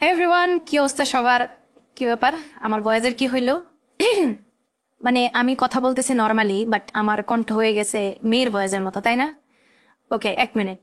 হে everyone, কি অবস্থা সবার? কি ব্যাপার? আমার ভয়েসের কি হইলো? মানে আমি কথা বলতেছি নর্মালি, বাট আমার কণ্ঠ হয়ে গেছে মেয়ের ভয়েসের মতো, তাই না? ওকে, 1 মিনিট।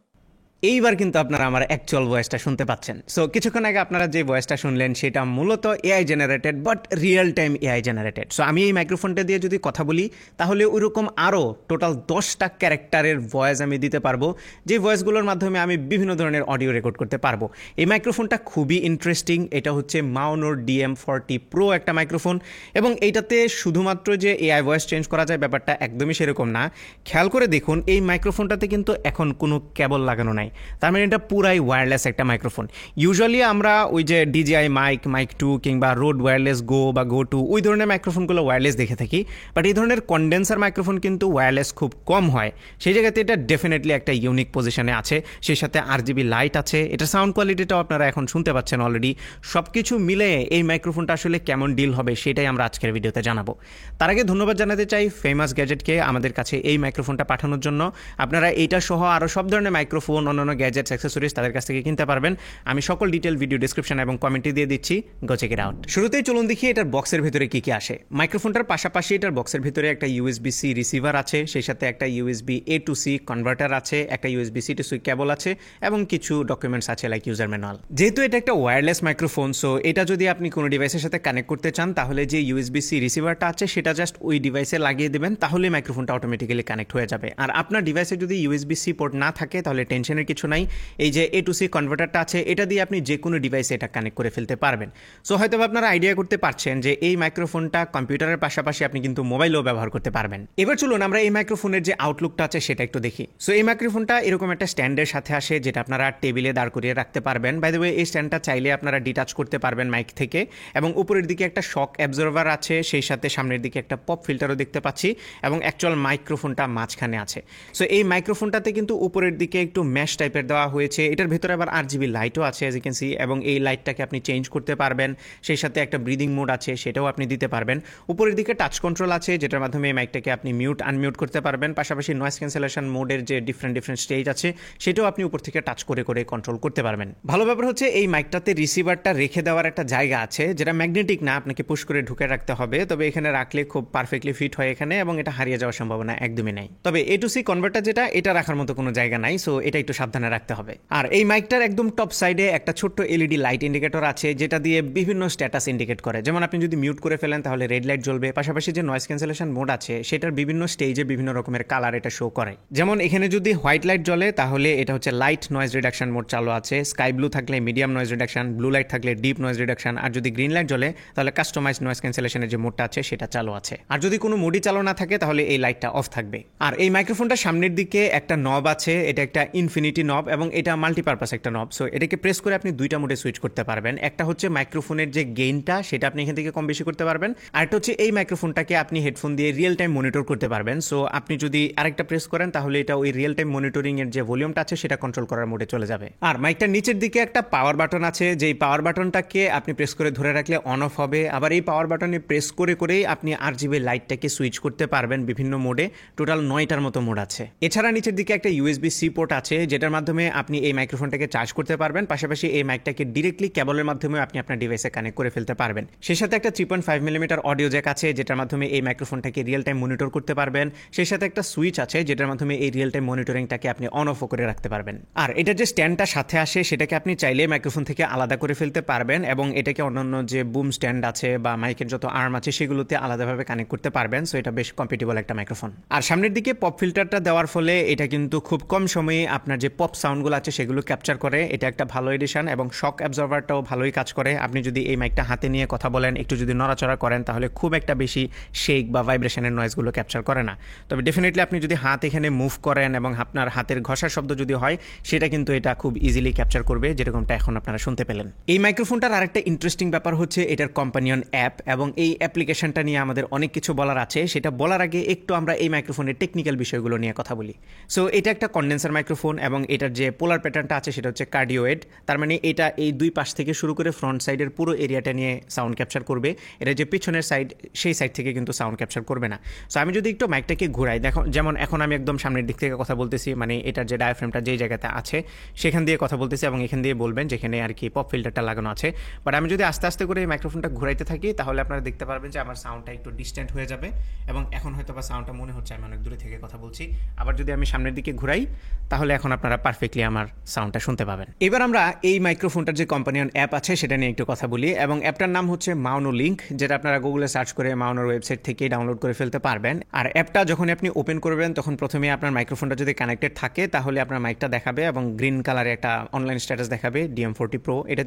এইবার কিন্তু আপনারা আমার অ্যাকচুয়াল ভয়েসটা শুনতে পাচ্ছেন। সো কিছুক্ষণ আগে আপনারা যে ভয়েসটা শুনলেন সেটা মূলত AI generated, but real time AI generated. So আমি এই মাইক্রোফোনটা দিয়ে যদি কথা বলি তাহলে ওইরকম আরও টোটাল 10টা ক্যারেক্টারের ভয়েস আমি দিতে পারবো, যে ভয়েসগুলোর মাধ্যমে আমি বিভিন্ন ধরনের অডিও রেকর্ড করতে পারবো। এই মাইক্রোফোনটা খুবই ইন্টারেস্টিং। এটা হচ্ছে মাউনোর DM40 প্রো একটা মাইক্রোফোন, এবং এইটাতে শুধুমাত্র যে এআই ভয়েস চেঞ্জ করা যায় ব্যাপারটা একদমই সেরকম না। খেয়াল করে দেখুন, এই মাইক্রোফোনটাতে কিন্তু এখন কোনো কেবল লাগানো নাই। তার মানে এটা পুরাই ওয়্যারলেস একটা মাইক্রোফোন। ইউজুয়ালি আমরা ওই যে DJI মাইক 2 কিংবা রোড ওয়্যারলেস গো বা গো 2 ওই ধরনের মাইক্রোফোনগুলো ওয়্যারলেস দেখে থাকি, বাট এই ধরনের কন্ডেন্সার মাইক্রোফোন কিন্তু ওয়্যারলেস খুব কম হয়। সেই জায়গাতে এটা ডেফিনেটলি একটা ইউনিক পজিশনে আছে। সেই সাথে RGB লাইট আছে, এটা সাউন্ড কোয়ালিটিটাও আপনারা এখন শুনতে পাচ্ছেন অলরেডি। সব কিছু মিলে এই মাইক্রোফোনটা আসলে কেমন ডিল হবে সেটাই আমরা আজকের ভিডিওতে জানাবো। তার আগে ধন্যবাদ জানাতে চাই ফেমাস গ্যাজেটকে আমাদের কাছে এই মাইক্রোফোনটা পাঠানোর জন্য। আপনারা এইটা সহ আরও সব ধরনের মাইক্রোফোন, অন্যান্য গ্যাজেটস, অ্যাক্সেসরিজ তাদের কাছ থেকে কিনতে পারবেন। আমি সকল ডিটেল ভিডিও ডিসক্রিপশন এবং কমেন্টে দিয়ে দিচ্ছি, গো চেক ইট আউট। শুরুতেই চলুন দেখি এটার বক্সের ভিতরে কি কি আসে। মাইক্রোফোনটার পাশাপাশি এটার বক্সের ভিতরে একটা USB-C রিসিভার আছে, সেই সাথে একটা USB-A to C কনভার্টার আছে, একটা USB-C to C কেবল আছে, এবং কিছু ডকুমেন্টস আছে লাইক ইউজার ম্যানুয়াল। যেহেতু এটা একটা ওয়্যারলেস মাইক্রোফোন, সো এটা যদি আপনি কোনো ডিভাইসের সাথে কানেক্ট করতে চান তাহলে যে USB-C রিসিভারটা আছে সেটা জাস্ট ওই ডিভাইসে লাগিয়ে দেবেন, তাহলে মাইক্রোফোনটা অটোমেটিক্যালি কানেক্ট হয়ে যাবে। আর আপনার ডিভাইসে যদি USB-C পোর্ট না থাকে তাহলে টেনশনের কিছু নাই। এই যে A to C কনভার্টারটা আছে এটা দিয়ে আপনি যে কোনো ডিভাইসে এটা কানেক্ট করে ফেলতে পারবেন। সো হয়তো আপনারা আইডিয়া করতে পারছেন যে এই মাইক্রোফোনটা কম্পিউটারের পাশাপাশি আপনি কিন্তু মোবাইলও ব্যবহার করতে পারবেন। এবার চলুন আমরা এই মাইক্রোফোনের যে আউটলুকটা আছে সেটা একটু দেখি। সো এই মাইক্রোফোনটা এরকম একটা স্ট্যান্ডের সাথে আসে, যেটা আপনারা টেবিলে দাঁড় করিয়ে রাখতে পারবেন। বাই দ্য ওয়ে, এই স্ট্যান্ডটা চাইলে আপনারা ডিটাচ করতে পারবেন মাইক থেকে, এবং উপরের দিকে একটা শক অ্যাবজর্ভার আছে, সেই সাথে সামনের দিকে একটা পপ ফিল্টারও দেখতে পাচ্ছি, এবং অ্যাকচুয়াল মাইক্রোফোনটা মাঝখানে আছে। সো এই মাইক্রোফোনটাতে কিন্তু উপরের দিকে একটু ম্যাশ টাইপের দেওয়া হয়েছে। এটার ভেতরে আবার RGB লাইটও আছে অ্যাজ ইউ ক্যান সি, এবং এই লাইটটাকে আপনি চেঞ্জ করতে পারবেন। সেই সাথে একটা ব্রিদিং মোড আছে, সেটাও আপনি দিতে পারবেন। উপরের দিকে টাচ কন্ট্রোল আছে, যেটার মাধ্যমে এই মাইকটাকে আপনি মিউট আনমিউট করতে পারবেন। পাশাপাশি নয়েজ ক্যান্সেলেশন মোডের যে ডিফারেন্ট স্টেজ আছে সেটাও আপনি উপর থেকে টাচ করে করে কন্ট্রোল করতে পারবেন। ভালো ব্যাপার হচ্ছে এই মাইকটাতে রিসিভারটা রেখে দেওয়ার একটা জায়গা আছে, যেটা ম্যাগনেটিক না, আপনাকে পুশ করে ঢুকে রাখতে হবে। তবে এখানে রাখলে খুব পারফেক্টলি ফিট হয় এখানে, এবং এটা হারিয়ে যাওয়ার সম্ভাবনা একদমই নাই। তবে A to C কনভার্টার যেটা, এটা রাখার মতো কোনো জায়গা নাই, সো এটা একটু সাবধানে রাখতে হবে। আর এই মাইকটার একদম টপ সাইডে একটা ছোট্ট LED লাইট ইন্ডিকেটর আছে, যেটা দিয়ে বিভিন্ন স্ট্যাটাস ইন্ডিকেট করে। যেমন আপনি যদি মিউট করে ফেলেন তাহলে রেড লাইট জ্বলবে। পাশাপাশি যে নয়েজ ক্যান্সেলেশন মোড আছে সেটার বিভিন্ন স্টেজে বিভিন্ন রকমের কালার এটা শো করে। যেমন এখানে যদি হোয়াইট লাইট জ্বলে তাহলে এটা হচ্ছে লাইট নয়েজ রিডাকশন মোড চালু আছে, স্কাই ব্লু থাকলে medium noise reduction, blue light থাকলে ডিপ নয়েজ রিডাকশন, আর যদি গ্রিন লাইট জ্বলে তাহলে কাস্টমাইজ নয়েজ ক্যান্সেলেশনের যে মোডটা আছে সেটা চালু আছে। আর যদি কোনো মোডই চালু না থাকে তাহলে এই লাইটটা অফ থাকবে। আর এই মাইক্রোফোনটা সামনের দিকে একটা নব আছে, এটা একটা ইনফিনিটি নব, এবং এটা মাল্টিপারপাস একটা নব। সো এটাকে প্রেস করে আপনি দুইটা মোডে সুইচ করতে পারবেন। একটা হচ্ছে মাইক্রোফোনের যে গেইনটা সেটা আপনি এখান থেকে কম বেশি করতে পারবেন, আর একটা হচ্ছে এই মাইক্রোফোনটাকে আপনি হেডফোন দিয়ে রিয়েল টাইম মনিটর করতে পারবেন। সো আপনি যদি আরেকটা প্রেস করেন তাহলে এটা ওই রিয়েল টাইম মনিটরিং এর যে ভলিউমটা আছে সেটা কন্ট্রোল করার মোডে চলে যাবে। আর মাইকটার নিচের দিকে একটা পাওয়ার বাটন আছে, যেই পাওয়ার বাটনটাকে আপনি প্রেস করে ধরে রাখলে অন অফ হবে। আবার এই পাওয়ার বাটনে প্রেস করে করেই আপনি RGB লাইটটাকে সুইচ করতে পারবেন বিভিন্ন মোডে। টোটাল 9টার মতো মোড আছে। এছাড়া নিচের দিকে একটা USB-C পোর্ট আছে, যেটার মাধ্যমে আপনি এই মাইক্রোফোনটাকে চার্জ করতে পারবেন। পাশাপাশি এই মাইকটাকে ডিরেক্টলি কেবলের মাধ্যমে আপনি আপনার ডিভাইসে কানেক্ট করে ফেলতে পারবেন। সেই সাথে একটা 3.5mm অডিও জ্যাক আছে, যেটার মাধ্যমে এই মাইক্রোফোনটাকে রিয়েল টাইম মনিটর করতে পারবেন। সেই সাথে একটা সুইচ আছে, যেটার মাধ্যমে এই রিয়েল টাইম মনিটরিংটাকে আপনি অন অফ করে রাখতে পারবেন। আর এটার যে স্ট্যান্ডটা সাথে আসে সেটাকে আপনি চাইলে মাইক্রোফোন থেকে আলাদা করে ফেলতে পারবেন, এবং এটাকে অন্যান্য যে বুম স্ট্যান্ড আছে বা মাইকের যত আর্ম আছে সেগুলোতে আলাদাভাবে কানেক্ট করতে পারবেন। সো এটা বেশ কম্পিটেবল একটা মাইক্রোফোন। আর সামনের দিকে পপ ফিল্টারটা দেওয়ার ফলে এটা কিন্তু খুব কম সময়ে আপনার যে পপ সাউন্ডগুলো আছে সেগুলো ক্যাপচার করে। এটা একটা ভালো এডিশন, এবং শক অ্যাবজর্ভারটাও ভালোই কাজ করে। আপনি যদি এই মাইকটা হাতে নিয়ে কথা বলেন, একটু যদি নড়াচড়া করেন তাহলে খুব একটা বেশি শেক বা ভাইব্রেশনের নয়েজগুলো ক্যাপচার করে না। তবে ডেফিনেটলি আপনি যদি হাত এখানে মুভ করেন এবং আপনার হাতের ঘষার শব্দ যদি হয় সেটা কিন্তু এটা খুব ইজিলি ক্যাপচার করবে, যেরকমটা এখন আপনারা শুনতে পেলেন। এই মাইক্রোফোনটার আরেকটা ইন্টারেস্টিং ব্যাপার হচ্ছে এটার কম্পানিয়ন অ্যাপ, এবং এই অ্যাপ্লিকেশনটা নিয়ে আমাদের অনেক কিছু বলার আছে। সেটা বলার আগে একটু আমরা এই মাইক্রোফোনের টেকনিক্যাল বিষয়গুলো নিয়ে কথা বলি। সো এটা একটা কন্ডেন্সার মাইক্রোফোন, এবং এটার যে পোলার প্যাটার্নটা আছে সেটা হচ্ছে কার্ডিওয়েড, তার মানে এটা এই দুই পাশ থেকে শুরু করে ফ্রন্ট সাইডের পুরো এরিয়াটা নিয়ে সাউন্ড ক্যাপচার করবে। এটা যে পিছনের সাইড সেই সাইড থেকে কিন্তু সাউন্ড ক্যাপচার করবে না। সো আমি যদি একটু মাইকটাকে ঘুরাই, দেখো যেমন এখন আমি একদম সামনের দিক থেকে কথা বলতেছি, মানে এটার যে ডায়াফ্রেমটা যেই জায়গাতে আছে সেখান দিয়ে কথা বলতেছি এবং এখান দিয়ে বলবেন যেখানে আর কি পপ ফিল্টারটা লাগানো আছে। বাট আমি যদি আস্তে আস্তে করে এই মাইক্রোফোনটা ঘুরাইতে থাকি তাহলে আপনারা দেখতে পারবেন যে আমার সাউন্ডটা একটু ডিস্ট্যান্ট হয়ে যাবে এবং এখন হয়তো বা সাউন্ডটা মনে হচ্ছে আমি অনেক দূরে থেকে কথা বলছি। আবার যদি আমি সামনের দিকে ঘুরাই তাহলে এখন আপনারা পারফেক্টলি আমার সাউন্ডটা শুনতে পাবেন। এবার আমরা এই মাইক্রোফোনটার যে কোম্পানিয়ন অ্যাপ আছে সেটা নিয়ে একটু কথা বলি, এবং অ্যাপটার নাম হচ্ছে মাউনো লিঙ্ক, যেটা আপনারা গুগলে সার্চ করে মাউনোর ওয়েবসাইট থেকে ডাউনলোড করে ফেলতে পারবেন। আর অ্যাপটা যখন আপনি ওপেন করবেন তখন প্রথমে আপনার মাইক্রোফোনটা যদি কানেক্টেড থাকে তাহলে আপনার মাইকটা দেখাবে এবং গ্রিন কালারে একটা অনলাইন স্ট্যাটাস দেখাবে DM40 Pro। এটা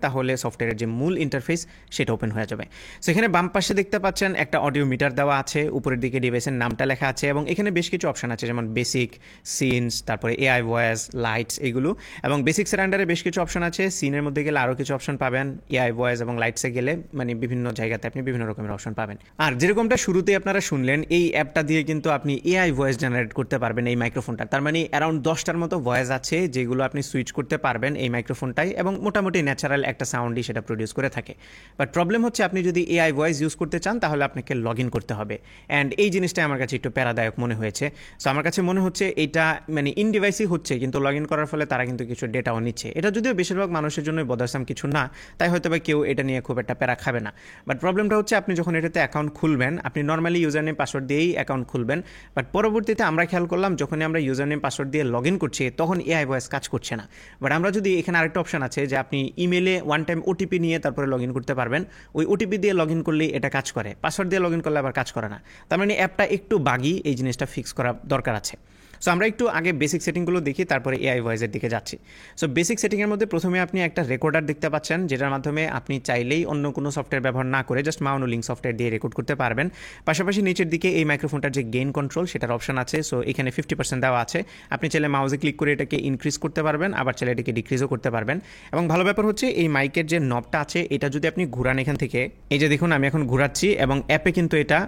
তাহলে সফটওয়্যারের যে মূল ইন্টারফেস সেটা ওপেন হয়ে যাবে। সেখানে বাম পাশে দেখতে পাচ্ছেন একটা অডিও মিটার দেওয়া আছে, উপরের দিকে ডিভাইসের নামটা লেখা আছে এবং এখানে বেশ কিছু অপশন আছে যেমন বেসিক, সিনস, তারপরে AI ভয়েস, লাইটস এগুলো। এবং বেসিক্সের আন্ডারে বেশ কিছু অপশন আছে, সিনের মধ্যে গেলে আরও কিছু অপশন পাবেন, AI ভয়েস এবং লাইটসে গেলে মানে বিভিন্ন জায়গাতে আপনি বিভিন্ন রকমের অপশন পাবেন। আর যেরকমটা শুরুতে আপনারা শুনলেন, এই অ্যাপটা দিয়ে কিন্তু আপনি AI ভয়েস জেনারেট করতে পারবেন এই মাইক্রোফোনটা। তার মানে অ্যারাউন্ড 10টার মতো ভয়েস আছে যেগুলো আপনি সুইচ করতে পারবেন এই মাইক্রোফোনটাই, এবং মোটামুটি ন্যাচারাল একটা সাউন্ডই সেটা প্রডিউস করে থাকে। বাট প্রবলেম হচ্ছে আপনি যদি AI ভয়েস ইউজ করতে চান তাহলে আপনাকে লগ ইন করতে হবে, অ্যান্ড এই জিনিসটা আমার কাছে একটু প্যারাদায়ক মনে হয়েছে। সো আমার কাছে মনে হচ্ছে এটা মানে ইন ডিভাইসই হচ্ছে, কিন্তু লগ ইন করার ফলে তারা কিন্তু কিছু ডেটাও নিচ্ছে। এটা যদিও বেশিরভাগ মানুষের জন্য বদারসাম কিছু না, তাই হয়তো বা কেউ এটা নিয়ে খুব একটা প্যারা খাবে না। বাট প্রবলেমটা হচ্ছে আপনি যখন এটাতে অ্যাকাউন্ট খুলবেন, আপনি নর্মালি ইউজার নেম পাসওয়ার্ড দিয়েই অ্যাকাউন্ট খুলবেন, বাট পরবর্তীতে আমরা খেয়াল করলাম যখনই আমরা ইউজার নেম পাসওয়ার্ড দিয়ে লগ ইন করছি তখন AI ভয়েস কাজ করছে না। বাট আমরা যদি এখানে আরেকটা অপশন আছে যে আপনি ইমেলে ওয়ান টাইম OTP নিয়ে তারপরে লগ ইন করতে পারবেন, ওই OTP দিয়ে লগ ইন করলেই এটা কাজ করে, পাসওয়ার্ড দিয়ে লগ ইন করলে আবার কাজ করে না। তার মানে অ্যাপটা একটু বাগি, এই জিনিসটা ফিক্স করা দরকার আছে। সো আমরা একটু আগে বেসিক সেটিংগুলো দেখি, তারপরে AI ভয়েসের দিকে যাচ্ছি। সো বেসিক সেটিংয়ের মধ্যে প্রথমে আপনি একটা রেকর্ডার দেখতে পাচ্ছেন, যেটার মাধ্যমে আপনি চাইলেই অন্য কোনো সফটওয়্যার ব্যবহার না করে জাস্ট মাউনো লিঙ্ক সফটওয়্যার দিয়ে রেকর্ড করতে পারবেন। পাশাপাশি নিচের দিকে এই মাইক্রোফোনটার যে গেইন কন্ট্রোল সেটার অপশন আছে। সো এখানে 50% দেওয়া আছে, আপনি চাইলে মাউসে ক্লিক করে এটাকে ইনক্রিজ করতে পারবেন, আবার চাইলে এটাকে ডিক্রিজও করতে পারবেন। এবং ভালো ব্যাপার হচ্ছে এই মাইকের যে নবটা আছে এটা যদি আপনি ঘুরান এখান থেকে, এই যে দেখুন আমি এখন ঘুরাচ্ছি এবং অ্যাপে কিন্তু এটা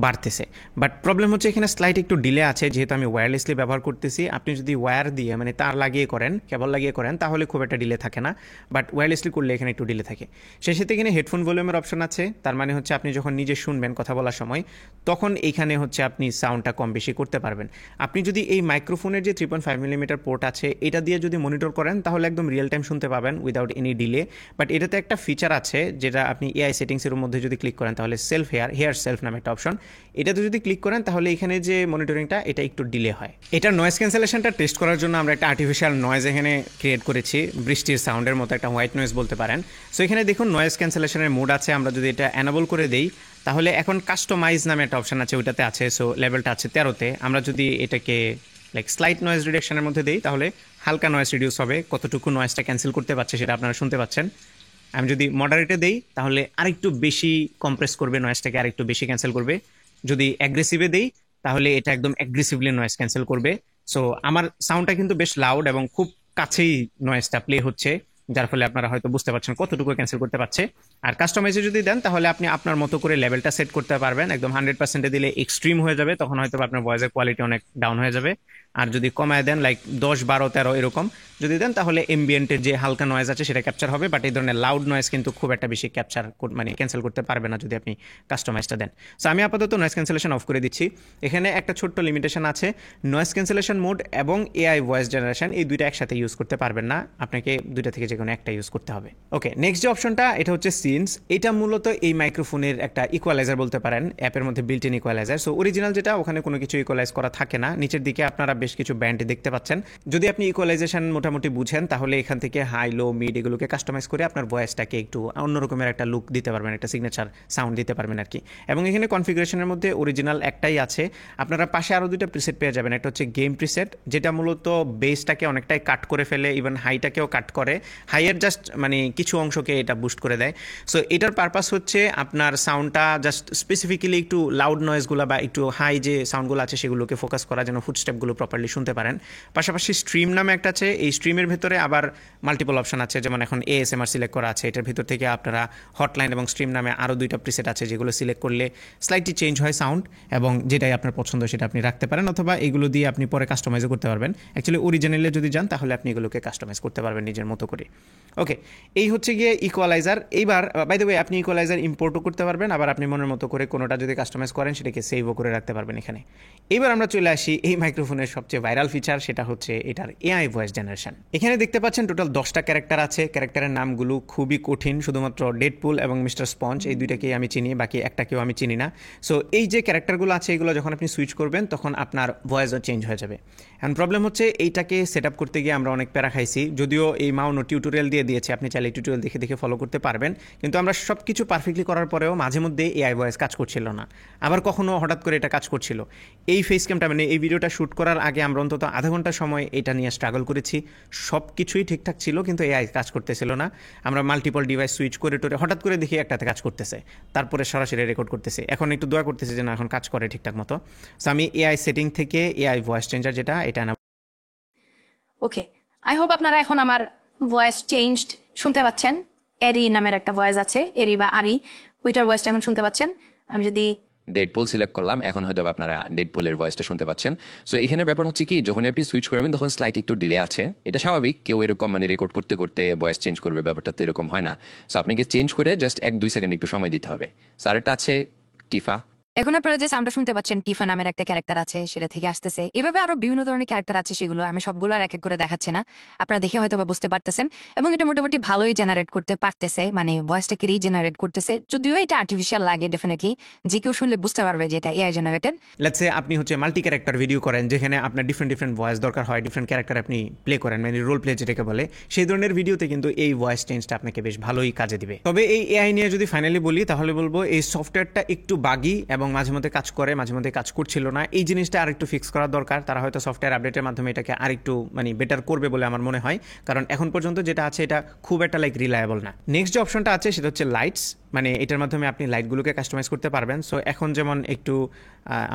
বাড়তেছে। বাট প্রবলেম হচ্ছে এখানে স্লাইড একটু ডিলে আছে, যেহেতু আমি ওয়্যারলেসলি ব্যবহার করতেছি। আপনি যদি ওয়্যার দিয়ে মানে তার লাগিয়ে করেন, কেবল লাগিয়ে করেন তাহলে খুব একটা ডিলে থাকে না, বাট ওয়্যারলেসলি করলে এখানে একটু ডিলে থাকে। সেই সাথে এখানে হেডফোন ভলিউমের অপশন আছে, তার মানে হচ্ছে আপনি যখন নিজে শুনবেন কথা বলার সময় তখন এইখানে হচ্ছে আপনি সাউন্ডটা কম বেশি করতে পারবেন। আপনি যদি এই মাইক্রোফোনের যে 3.5mm পোর্ট আছে এটা দিয়ে যদি মনিটর করেন তাহলে একদম রিয়েল টাইম শুনতে পাবেন উইদাউট এনি ডিলে। বাট এটাতে একটা ফিচার আছে যেটা আপনি AI সেটিংসের মধ্যে যদি ক্লিক করেন তাহলে সেলফ হেয়ার সেলফ নামে একটা অপশন, এটাতে যদি ক্লিক করেন তাহলে এখানে যে মনিটরিংটা এটা একটু ডিলে হয়। এটা নয়েজ ক্যান্সেলেশনটা টেস্ট করার জন্য আমরা একটা আর্টিফিশিয়াল নয়েজ এখানে ক্রিয়েট করেছি, বৃষ্টির সাউন্ডের মতো একটা হোয়াইট নয়েজ বলতে পারেন। সো এখানে দেখুন নয়েজ ক্যান্সেলেশনের মোড আছে, আমরা যদি এটা অ্যানাবল করে দেই তাহলে এখন কাস্টমাইজ নামে একটা অপশন আছে, ওইটাতে আছে। সো লেভেলটা আছে 13তে। আমরা যদি এটাকে লাইক স্লাইট নয়েজ রিডাকশনের মধ্যে দিই তাহলে হালকা নয়েজ রিডিউস হবে, কতটুকু নয়েজটা ক্যান্সেল করতে পারছে সেটা আপনারা শুনতে পাচ্ছেন। আমি যদি মডারেটে দেই তাহলে আরেকটু বেশি কম্প্রেস করবে, নয়েজটাকে আরেকটু বেশি ক্যান্সেল করবে। যদি অ্যাগ্রেসিভে দেই তাহলে এটা একদম অ্যাগ্রেসিভলি নয়েজ ক্যান্সেল করবে। সো আমার সাউন্ডটা কিন্তু বেশ লাউড এবং খুব কাছেই নয়েজটা প্লে হচ্ছে, যার ফলে আপনারা হয়তো বুঝতে পারছেন কতটুকু ক্যান্সেল করতে পারছে। আর কাস্টমাইজে যদি দেন তাহলে আপনি আপনার মতো করে লেভেলটা সেট করতে পারবেন। একদম 100%-এ দিলে এক্সট্রিম হয়ে যাবে, তখন হয়তো আপনার ভয়েসের কোয়ালিটি অনেক ডাউন হয়ে যাবে। আর যদি কমায় দেন লাইক 10, 12, 13 এরকম যদি দেন তাহলে এমবিয়েন্টের যে হালকা নয়েজ আছে সেটা ক্যাপচার হবে, বাট এই ধরনের লাউড নয়েজ কিন্তু খুব একটা বেশি ক্যাপচার মানে ক্যান্সেল করতে পারবে না যদি আপনি কাস্টমাইজটা দেন। সো আমি আপাতত নয়েজ ক্যান্সেলেশন অফ করে দিচ্ছি। এখানে একটা ছোট্ট লিমিটেশন আছে, নয়েজ ক্যান্সেলেশন মোড এবং AI ভয়েস জেনারেশন এই দুইটা একসাথে ইউজ করতে পারবেন না, আপনাকে দুইটা থেকে যে কোনো একটা ইউজ করতে হবে। ওকে, নেক্সট যে অপশনটা এটা হচ্ছে সিনস। এটা মূলত এই মাইক্রোফোনের একটা ইকুয়ালাইজার বলতে পারেন, অ্যাপের মধ্যে built in equalizer. So original যেটা ওখানে কোনো কিছু ইকুয়ালাইজ করা থাকে না। নিচের দিকে আপনারা বেশ কিছু ব্যান্ড দেখতে পাচ্ছেন। যদি আপনি ইকুয়ালাইজেশন মোটামুটি বুঝেন তাহলে এখান থেকে হাই, লো, মিড এগুলোকে কাস্টমাইজ করে আপনার ভয়েসটাকে একটু অন্যরকমের একটা লুক দিতে পারবেন, একটা সিগনেচার সাউন্ড দিতে পারবেন আর কি। এবং এখানে কনফিগারেশনের মধ্যে অরিজিনাল একটাই আছে, আপনারা পাশে আরও দুইটা প্রিসেট পেয়ে যাবেন। একটা হচ্ছে গেম প্রিসেট, যেটা মূলত বেসটাকে অনেকটাই কাট করে ফেলে, ইভেন হাইটাকেও কাট করে, হাইয়ের জাস্ট মানে কিছু অংশকে এটা বুস্ট করে দেয়। সো এটার পারপাস হচ্ছে আপনার সাউন্ডটা জাস্ট স্পেসিফিক্যালি একটু লাউড নয়েজগুলো বা একটু হাই যে সাউন্ডগুলো আছে সেগুলোকে ফোকাস করা, যেন ফুটস্টেপগুলো প্রপারলি শুনতে পারেন। পাশাপাশি স্ট্রিম নামে একটা আছে, এই স্ট্রিমের ভেতরে আবার মাল্টিপল অপশন আছে, যেমন এখন ASMR সিলেক্ট করা আছে, এটার ভিতর থেকে আপনারা হটলাইন এবং স্ট্রিম নামে আরও 2টা প্রিসেট আছে যেগুলো সিলেক্ট করলে স্লাইটলি চেঞ্জ হয় সাউন্ড, এবং যেটাই আপনার পছন্দ সেটা আপনি রাখতে পারেন, অথবা এগুলো দিয়ে আপনি পরে কাস্টমাইজও করতে পারবেন। অ্যাকচুয়ালি অরিজিনালে যদি যান তাহলে আপনি এগুলোকে কাস্টমাইজ করতে পারবেন নিজের মতো করে। ওকে, এই হচ্ছে গিয়ে ইকুয়ালাইজার। এইবার বাই দ্য ওয়ে আপনি ইকুয়ালাইজার ইম্পোর্টও করতে পারবেন, আবার আপনি মনের মতো করে কোনোটা যদি কাস্টমাইজ করেন সেটাকে সেভও করে রাখতে পারবেন এখানে। এবার আমরা চলে আসি এই মাইক্রোফোনের সবচেয়ে ভাইরাল ফিচার, সেটা হচ্ছে এটার AI ভয়েস জেনারেশন। এখানে দেখতে পাচ্ছেন টোটাল 10টা ক্যারেক্টার আছে। ক্যারেক্টারের নামগুলো খুবই কঠিন, শুধুমাত্র ডেডপুল এবং মিস্টার স্পঞ্জ এই দুইটাকেই আমি চিনি, বাকি একটাকেও আমি চিনি না। সো এই যে ক্যারেক্টারগুলো আছে এগুলো যখন আপনি সুইচ করবেন তখন আপনার ভয়েসও চেঞ্জ হয়ে যাবে। এখন প্রবলেম হচ্ছে এইটাকে সেট আপ করতে গিয়ে আমরা অনেক প্যারা খাইছি, যদিও এই মাউনো টিউটোরিয়াল দিয়ে দিয়েছে, আপনি চাইলে টিউটোরিয়াল দেখে দেখে ফলো করতে পারবেন, কিন্তু আমরা সব কিছু পারফেক্টলি করার পরেও মাঝে মধ্যে AI ভয়েস কাজ করছিল না, আবার কখনো হঠাৎ করে এটা কাজ করছিল। এই ফেস ক্যামটা মানে এই ভিডিওটা শ্যুট করার আগে আমরা অন্তত আধা ঘন্টা সময় এটা নিয়ে স্ট্রাগল করেছি, সব কিছুই ঠিকঠাক ছিল কিন্তু AI কাজ করতেছিল না। আমরা মাল্টিপল ডিভাইস সুইচ করে টোরে হঠাৎ করে দেখি একটাতে কাজ করতেছে, তারপরে সরাসরি রেকর্ড করতেছে। এখন একটু দোয়া করতেছে যে না এখন কাজ করে ঠিকঠাক মতো। সো আমি AI সেটিং থেকে AI ভয়েস চেঞ্জার যেটা এটা না। ওকে, আই হোপ আপনারা এখন আমার ভয়েস চেঞ্জড শুনতে পাচ্ছেন। এরি নামের একটা ভয়েস আছে, এরি বা আরি, ওইটার ভয়েসটা এখন শুনতে পাচ্ছেন। আমি যদি ডেডপুল সিলেক্ট করলাম, এখন হয়তো আপনারা ডেডপুলের ভয়েসটা শুনতে পাচ্ছেন। সো এখানে ব্যাপার হচ্ছে কি, যখন আপনি সুইচ করবেন তখন স্লাইট একটু ডিলে আছে, এটা স্বাভাবিক, কেউ এরকম মানে রেকর্ড করতে করতে ভয়েস চেঞ্জ করবে, ব্যাপারটা তো এরকম হয় না। সো আপনাকে চেঞ্জ করে জাস্ট 1-2 সেকেন্ড একটু সময় দিতে হবে। স্যার এটা আছে টিফা। এখন আপনারা যে সাউন্ডটা শুনতে পাচ্ছেন, টিফা নামের একটা ক্যারেক্টার আছে, সেটা থেকে আসতেছে। এভাবে আরো বিভিন্ন ধরনের ক্যারেক্টার আছে, সেগুলো আমি সবগুলো আর এক এক করে দেখাচ্ছি না, আপনারা দেখে হয়তো বা বুঝতে পারতেছেন। এবং এটা মোটামুটি ভালোই জেনারেট করতে পারতেছে, মানে ভয়েসটাকে রিজেনারেট করতেছে, যদিও এটা আর্টিফিশিয়াল লাগে ডেফিনেটলি, যে কেউ শুনলে বুঝতে পারবে যে এটা AI জেনারেটেড। লেটস সে আপনি হচ্ছে মাল্টি ক্যারেক্টার ভিডিও করেন, যেখানে আপনার ডিফারেন্ট ভয়েস দরকার হয়, ডিফারেন্ট ক্যারেক্টার আপনি প্লে করেন, মানে রোল প্লে যেটাকে বলে, সেই ধরনের ভিডিওতে কিন্তু এই ভয়েস চেঞ্জটা আপনাকে বেশ ভালোই কাজে দিবে। তবে এই AI নিয়ে যদি ফাইনালি বলি তাহলে বলবো এই সফটওয়্যারটা একটু বাগি এবং মাঝে মধ্যে কাজ করে, মাঝে মধ্যে কাজ করছিল না। এই জিনিসটা আরেকটু ফিক্স করার দরকার, তারা হয়তো সফটওয়্যার আপডেটের মাধ্যমে এটাকে আরেকটু মানে বেটার করবে বলে আমার মনে হয়, কারণ এখন পর্যন্ত যেটা আছে এটা খুব একটা রিলায়েবল না। নেক্সট যে অপশনটা আছে সেটা হচ্ছে লাইটস, মানে এটার মাধ্যমে আপনি লাইটগুলোকে কাস্টমাইজ করতে পারবেন। সো এখন যেমন একটু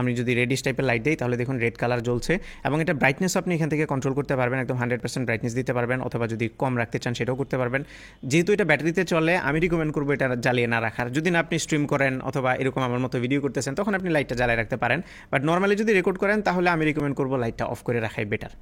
আমি যদি রেডিশ টাইপের লাইট দিই তাহলে দেখুন রেড কালার জ্বলছে, এবং এটা ব্রাইটনেস আপনি এখান থেকে কন্ট্রোল করতে পারবেন, একদম 100% ব্রাইটনেস দিতে পারবেন, অথবা যদি কম রাখতে চান সেটাও করতে পারবেন। যেহেতু এটা ব্যাটারিতে চলে আমি রিকমেন্ড করবো এটা জ্বালিয়ে না রাখার। যদি না আপনি স্ট্রিম করেন অথবা এরকম আমার মতো ভিডিও করতেছেন তখন আপনি লাইটটা জ্বালিয়ে রাখতে পারেন, বাট নর্মালি যদি রেকর্ড করেন তাহলে আমি রিকমেন্ড করবো লাইটটা অফ করে রাখাই বেটার।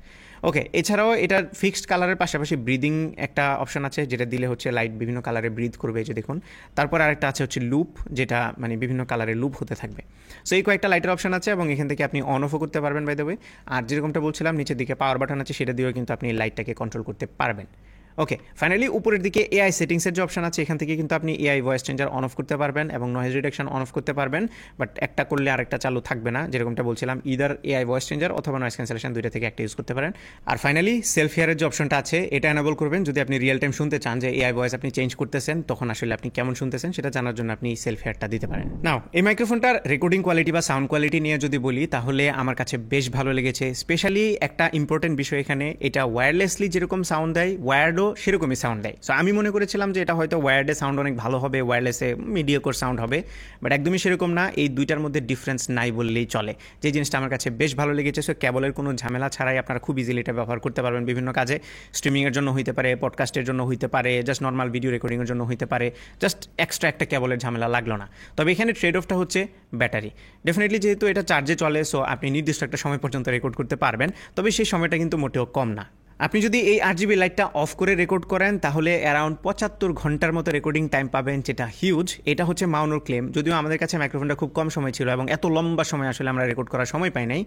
ওকে, এছাড়াও এটার ফিক্সড কালারের পাশাপাশি ব্রিদিং একটা অপশন আছে, যেটা দিলে হচ্ছে লাইট বিভিন্ন কালারে ব্রিথ করবে, এই যে দেখুন। তারপর আরেকটা আছে হচ্ছে লুপ, যেটা মানে বিভিন্ন কালারে লুপ হতে থাকবে। সো এই কয়েকটা লাইটের অপশন আছে, এবং এখান থেকে আপনি অন অফও করতে পারবেন বাই দ্য ওয়ে। আর যেরকমটা বলছিলাম নিচের দিকে পাওয়ার বাটন আছে, সেটা দিয়েও কিন্তু আপনি লাইটটাকে কন্ট্রোল করতে পারবেন। ওকে, ফাইনালি উপরের দিকে AI সেটিংসের যে অপশন আছে এখান থেকে কিন্তু আপনি AI voice changer on of করতে পারবেন এবং নয়েজ রিডাকশন অন অফ করতে পারবেন, বাট একটা করলে আরেকটা চালু থাকবে না, যেরকমটা বলছিলাম ইদার AI ভয়েস চেঞ্জার অথবা নয়েজ ক্যান্সেলেশন, দুইটা থেকে একটা ইউজ করতে পারেন। আর ফাইনালি সেলফ হেয়ারের যে অপশনটা আছে এটা এনাবল করবেন যদি আপনি রিয়েল টাইম শুনতে চান যে AI ভয়েস আপনি চেঞ্জ করতেছেন, তখন আসলে আপনি কেমন শুনতেছেন সেটা জানার জন্য আপনি সেলফ হেয়ারটা দিতে পারেন। নাও এই মাইক্রোফোনটার রেকর্ডিং কোয়ালিটি বা সাউন্ড কোয়ালিটি নিয়ে যদি বলি তাহলে আমার কাছে বেশ ভালো লেগেছে। স্পেশালি একটা ইম্পর্টেন্ট বিষয় এখানে, এটা ওয়্যারলেসলি যেরকম সাউন্ড দেয় ওয়্যার্ডও সেরকমই সাউন্ড দেয়। সো আমি মনে করেছিলাম যে এটা হয়তো ওয়্যার্ডে সাউন্ড অনেক ভালো হবে, ওয়্যারলেসে মিডিয়াকোর সাউন্ড হবে, বাট একদমই সেরকম না। এই দুইটার মধ্যে ডিফারেন্স নাই বললেই চলে, যে জিনিসটা আমার কাছে বেশ ভালো লেগেছে। সো কেবলের কোনো ঝামেলা ছাড়াই আপনারা খুব ইজিলি এটা ব্যবহার করতে পারবেন বিভিন্ন কাজে, স্ট্রিমিংয়ের জন্য হইতে পারে, পডকাস্টের জন্য হইতে পারে, জাস্ট নর্মাল ভিডিও রেকর্ডিংয়ের জন্য হইতে পারে, জাস্ট এক্সট্রা একটা কেবলের ঝামেলা লাগলো না। তবে এখানে ট্রেড অফটা হচ্ছে ব্যাটারি। ডেফিনেটলি যেহেতু এটা চার্জে চলে, সো আপনি নির্দিষ্ট একটা সময় পর্যন্ত রেকর্ড করতে পারবেন, তবে সেই সময়টা কিন্তু মোটেও কম না। আপনি যদি এই 8GB লাইটটা অফ করে রেকর্ড করেন তাহলে অ্যারাউন্ড 75 ঘন্টার মতো রেকর্ডিং টাইম পাবেন, যেটা হিউজ। এটা হচ্ছে মাউনোর ক্লেম, যদিও আমাদের কাছে মাইক্রোফোনটা খুব কম সময় ছিল এবং এত লম্বা সময় আসলে আমরা রেকর্ড করার সময় পাই নাই,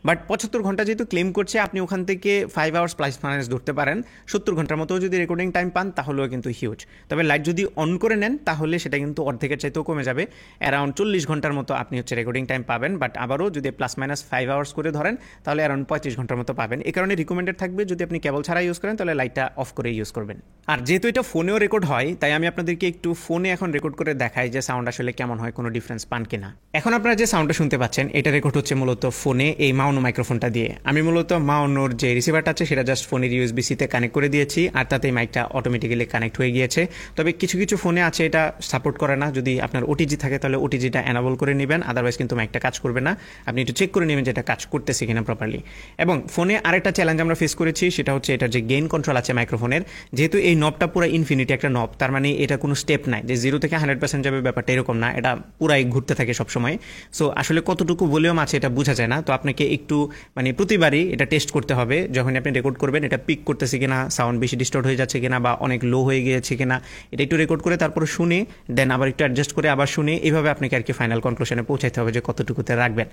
বাট 75 ঘন্টা যেহেতু ক্লেম করছে আপনি ওখান থেকে 5 আওয়ার্স প্লাস মাইনাস ধরতে পারেন। 70 ঘন্টার মতো যদি রেকর্ডিং টাইম পান তাহলেও কিন্তু হিউজ। তবে লাইট যদি অন করে নেন তাহলে সেটা কিন্তু অর্ধেকের চাইতেও কমে যাবে, অ্যারাউন্ড 40 ঘন্টার মতো আপনি হচ্ছে রেকর্ডিং টাইম পাবেন, বাট আবারও যদি প্লাস মাইনাস 5 আওয়ার্স করে ধরেন তাহলে অ্যারাউন্ড 35 ঘন্টার মতো পাবেন। এই কারণে রিকমেন্ডেড থাকবে যদি আপনি কেবল ছাড়া ইউজ করেন তাহলে লাইটটা অফ করে ইউজ করবেন। আর যেহেতু এটা ফোনেও রেকর্ড হয় তাই আমি আপনাদেরকে একটু ফোনে এখন রেকর্ড করে দেখাই যে সাউন্ড আসলে কেমন হয়, কোনো ডিফারেন্স পান কিনা। এখন আপনারা যে সাউন্ডটা শুনতে পাচ্ছেন এটা রেকর্ড হচ্ছে মূলত ফোনে এই মাউনো মাইক্রোফোনটা দিয়ে। আমি মূলত মাউনোর যে রিসিভারটা আছে সেটা জাস্ট ফোনের ইউএসবি-সিতে কানেক্ট করে দিয়েছি আর তাতে মাইকটা অটোমেটিক্যালি কানেক্ট হয়ে গিয়েছে। তবে কিছু কিছু ফোনে আছে এটা সাপোর্ট করে না, যদি আপনার ওটিজি থাকে তাহলে ওটিজিটা এনাবল করে নেবেন, আদারওয়াইজ কিন্তু মাইকটা কাজ করবে না। আপনি একটু চেক করে নেবেন যে এটা কাজ করতেছে কিনা প্রপারলি। এবং ফোনে আরেকটা চ্যালেঞ্জ আমরা ফেস করেছি, সেটা হচ্ছে এটার যে গেইন কন্ট্রোল আছে মাইক্রোফোনের, যেহেতু এই নবটা পুরো ইনফিনিটি একটা নব, তার মানে এটা কোনো স্টেপ নাই যে 0 থেকে 100% যাবে, ব্যাপারটা এরকম না, এটা পুরাই ঘুরতে থাকে সবসময়। সো আসলে কতটুকু ভলিউম আছে এটা বোঝা যায় না। তো আপনাকে একটু মানে প্রতিবারই এটা টেস্ট করতে হবে, যখন আপনি রেকর্ড করবেন এটা পিক করতেছে কিনা, সাউন্ড বেশি ডিস্টর্ট হয়ে যাচ্ছে কিনা বা অনেক লো হয়ে গিয়েছে কিনা, এটা একটু রেকর্ড করে তারপর শুনে দেন আবার একটু অ্যাডজাস্ট করে আবার শুনে, এইভাবে আপনাকে আর কি ফাইনাল কনক্লুশনে পৌঁছাতে হবে যে কতটুকুতে রাখবেন।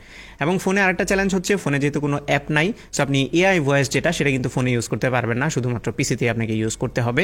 এবং ফোনে আরেকটা চ্যালেঞ্জ হচ্ছে, ফোনে যেহেতু কোনো অ্যাপ নাই, সো আপনি এআই ভয়েস যেটা সেটা কিন্তু ফোনে ইউজ করতে পারবেন না, শুধুমাত্র পিসিতে আপনাকে ইউজ করতে হবে।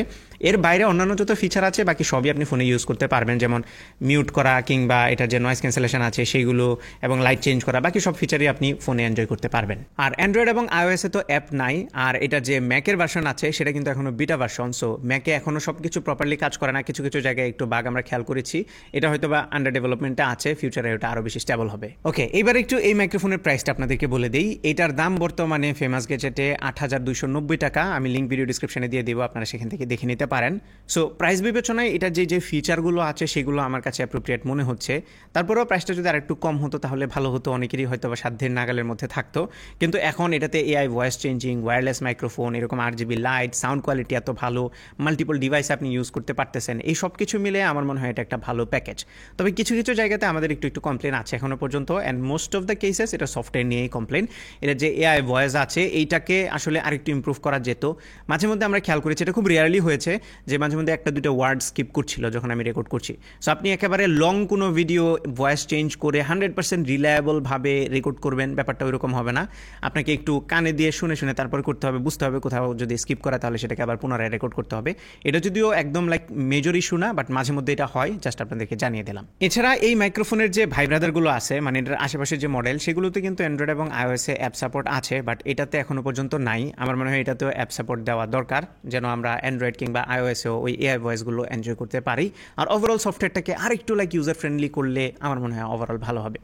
এর বাইরে অন্যান্য যত ফিচার আছে বাকি সবই আপনি ফোনে ইউজ করতে পারবেন, যেমন মিউট করা কিংবা এটার যে নয়েজ ক্যান্সেলেশন আছে সেইগুলো এবং লাইট চেঞ্জ করা, বাকি সব ফিচারই আপনি ফোনে এনজয় করতে পারবেন। আর অ্যান্ড্রয়েড এবং আইওএসে তো অ্যাপ নাই, আর এটা যে ম্যাকের ভার্সন আছে সেটা কিন্তু এখনো বিটা ভার্সন, সো ম্যাকে এখনো সব কিছু প্রপারলি কাজ করে না, কিছু কিছু জায়গায় একটু বাগ আমরা খেয়াল করেছি। এটা হয়তো বা আন্ডার ডেভেলপমেন্টে আছে, ফিউচারে ওটা আরও বেশি স্টেবল হবে। ওকে, এইবার একটু এই মাইক্রোফোনের প্রাইসটা আপনাদেরকে বলে দিই। এটার দাম বর্তমানে ফেমাস গ্যাজেটে 8,290 টাকা। আমি লিঙ্ক ভিডিও ডিসক্রিপশনে দিয়ে দিব, আপনারা সেখান থেকে দেখে নিতে পারেন। সো প্রাইস বিবেচনায় এটা যে ফিচারগুলো আছে সেগুলো আমার কাছে অ্যাপ্রোপ্রিয়েট মনে হচ্ছে। তারপরেও প্রাইসটা যদি আরেকটু কম হতো তাহলে ভালো হতো, অনেকেরই হয়তো বা সাধ্যের নাগালের মধ্যে থাকতো। কিন্তু এখন এটাতে AI voice changing, wireless microphone, এরকম RGB লাইট, সাউন্ড কোয়ালিটি এত ভালো, মাল্টিপল ডিভাইস আপনি ইউজ করতে পারতেছেন, এই সব কিছু মিলে আমার মনে হয় এটা একটা ভালো প্যাকেজ। তবে কিছু কিছু জায়গাতে আমাদের একটু কমপ্লেন আছে এখনো পর্যন্ত, and most of the cases এটা সফটওয়্যার নিয়েই কমপ্লেন। এটা যে এআই ভয়েস আছে এইটাকে আসলে আরেকটু ইমপ্রুভ করা যেত। মাঝে মধ্যে আমরা খেয়াল করেছি, এটা খুব রিয়ারলি হয়েছে যে মাঝে মধ্যে একটা দুটো ওয়ার্ড স্কিপ করছিল যখন আমি রেকর্ড করছি। সো আপনি একেবারে লং কোনো ভিডিও ভয়েস চেঞ্জ করে 100% রিলায়েবলভাবে রেকর্ড করবেন, ব্যাপারটা ওইরকম হবে না। আপনাকে একটু কানে দিয়ে শুনে শুনে তারপর করতে হবে, বুঝতে হবে কোথাও যদি স্কিপ করা তাহলে সেটাকে আবার পুনরায় রেকর্ড করতে হবে। এটা যদিও একদম লাইক মেজর ইস্যু না, বাট মাঝে মধ্যে এটা হয়, জাস্ট আপনাদেরকে জানিয়ে দিলাম। এছাড়া এই মাইক্রোফোনের যে ভাই ব্রাদারগুলো আছে, মানে এটার আশেপাশে যে মডেল, সেগুলোতে কিন্তু অ্যান্ড্রয়েড এবং আইওএসে অ্যাপ সাপোর্ট আছে, বাট এটাতে এখনো পর্যন্ত নাই। আমার মনে হয় এটাতেও অ্যাপ সাপোর্ট দেওয়া দরকার, যেন আমরা অ্যান্ড্রয়েড কিংবা আইওএসেও ওই এআই ভয়েসগুলো এনজয় করতে পারি। আর ওভারঅল সফটওয়্যারটাকে আরেকটু লাইক ইউজার ফ্রেন্ডলি করলে আমার মনে হয় ওভারঅল ভালো হবে।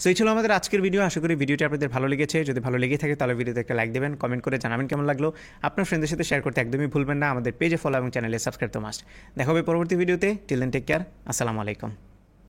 সো এই ছিল আমাদের আজকের ভিডিও। আশা করি ভিডিওটি আপনাদের ভালো লেগেছে। যদি ভালো লেগে থাকে তাহলে ভিডিওতে একটা লাইক দেবেন, কমেন্ট করে জানাবেন কেমন লাগলো। আপনার ফ্রেন্ডদের সাথে শেয়ার করতে একদমই ভুলবেন না। আমাদের পেজে ফলো এবং চ্যানেলে সাবস্ক্রাইব তো মাস্ট। দেখা হবে পরবর্তী ভিডিওতে। Till then take care. আসসালামু আলাইকুম।